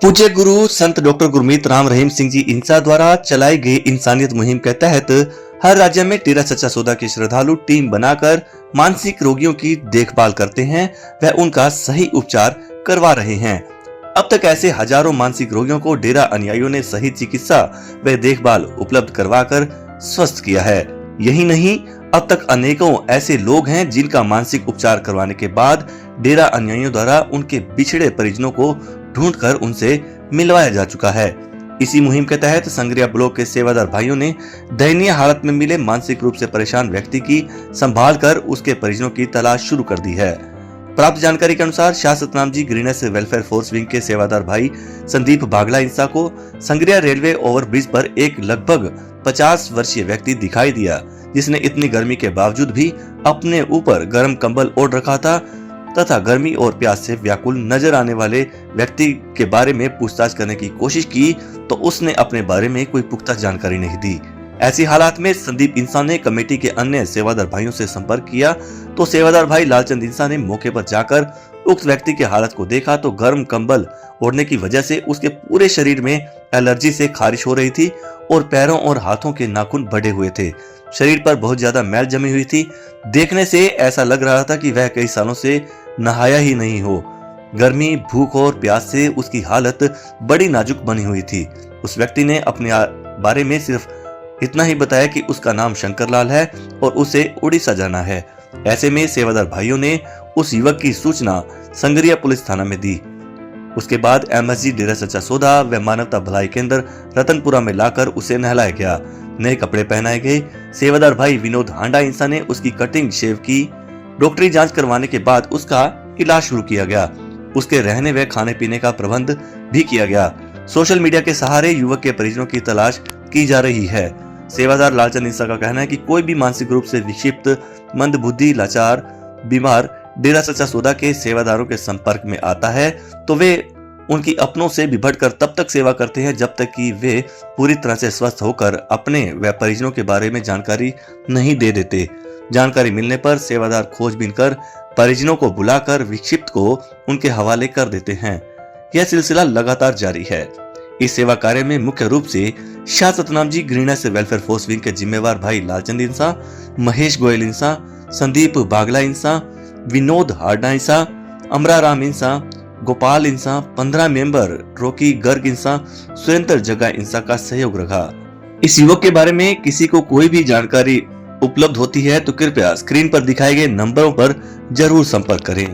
पूज्य गुरु संत डॉक्टर गुरमीत राम रहीम सिंह जी इंसा द्वारा चलाई गई इंसानियत मुहिम के तहत हर राज्य में डेरा सच्चा सौदा के श्रद्धालु टीम बनाकर मानसिक रोगियों की देखभाल करते हैं व उनका सही उपचार करवा रहे हैं। अब तक ऐसे हजारों मानसिक रोगियों को डेरा अनुयायियों ने सही चिकित्सा व देखभाल उपलब्ध करवाकर स्वस्थ किया है। यही नहीं, अब तक अनेकों ऐसे लोग हैं जिनका मानसिक उपचार करवाने के बाद डेरा अनुयायियों द्वारा उनके बिछड़े परिजनों को ढूंढकर उनसे मिलवाया जा चुका है। इसी मुहिम के तहत संगरिया ब्लॉक के सेवादार भाइयों ने दयनीय हालत में मिले मानसिक रूप से परेशान व्यक्ति की संभाल कर उसके परिजनों की तलाश शुरू कर दी है। प्राप्त जानकारी के अनुसार Shah Satnam ji greens welfare force wing के सेवादार भाई संदीप बागला इंसा को संगरिया रेलवे ओवरब्रिज पर एक लगभग 50 वर्षीय व्यक्ति दिखाई दिया, जिसने इतनी गर्मी के बावजूद भी अपने ऊपर गर्म कंबल ओढ़ रखा था तथा गर्मी और प्यास से व्याकुल नजर आने वाले व्यक्ति के बारे में पूछताछ करने की कोशिश की तो उसने अपने बारे में कोई पुख्ता जानकारी नहीं दी। ऐसी हालात में संदीप इंसा ने कमेटी के अन्य सेवादार भाइयों से संपर्क किया तो सेवादार भाई लालचंद इंसा ने मौके पर जाकर उक्त व्यक्ति की हालत को देखा तो गर्म कंबल ओढ़ने की वजह से उसके पूरे शरीर में एलर्जी से खारिश हो रही थी और पैरों और हाथों के नाखून बढ़े हुए थे। शरीर पर बहुत ज्यादा मैल जमी हुई थी। देखने से ऐसा लग रहा था कि वह कई सालों से नहाया ही नहीं हो। गर्मी, भूख और प्यास से उसकी हालत बड़ी नाजुक बनी हुई थी। उस व्यक्ति ने अपने बारे में सिर्फ इतना ही बताया कि उसका नाम शंकर लाल है और उसे उड़ीसा जाना है। ऐसे में सेवादार भाइयों ने उस युवक की सूचना संगरिया पुलिस थाना में दी। उसके बाद एमएसजी डेरा सच्चा सौदा व मानवता भलाई केंद्र रतनपुरा में लाकर उसे नहलाया गया, नए कपड़े पहनाए गए। सेवादार भाई विनोद हांडा इंसा ने उसकी कटिंग शेव की। डॉक्टरी जांच करवाने के बाद उसका इलाज शुरू किया गया। उसके रहने व खाने पीने का प्रबंध भी किया गया। सोशल मीडिया के सहारे युवक के परिजनों की तलाश की जा रही है। सेवादार लालचंद इंसा का कहना है कि कोई भी मानसिक रूप से विक्षिप्त, मंदबुद्धि, लाचार, बीमार डेरा सच्चा सौदा के सेवादारों के संपर्क में आता है तो वे उनकी अपनों से भी बढ़कर तब तक सेवा करते हैं जब तक कि वे पूरी तरह से स्वस्थ होकर अपने व परिजनों के बारे में जानकारी नहीं दे देते। जानकारी मिलने पर सेवादार खोजबीन कर परिजनों को बुलाकर विक्षिप्त को उनके हवाले कर देते हैं। यह सिलसिला लगातार जारी है। इस सेवा कार्य में मुख्य रूप से Shah Satnam ji greens welfare force wing के जिम्मेवार भाई लालचंद इंसा, महेश गोयल इंसा, संदीप बागला इंसा, विनोद हांडा इंसा, अमराराम इंसा, गोपाल इंसा, 15 मेंबर रोकी गर्ग इंसा, सुरेंद्र जग्गा इंसा का सहयोग रहा। इस युवक के बारे में किसी को कोई भी जानकारी उपलब्ध होती है तो कृपया स्क्रीन पर दिखाए गए नंबरों पर जरूर संपर्क करें।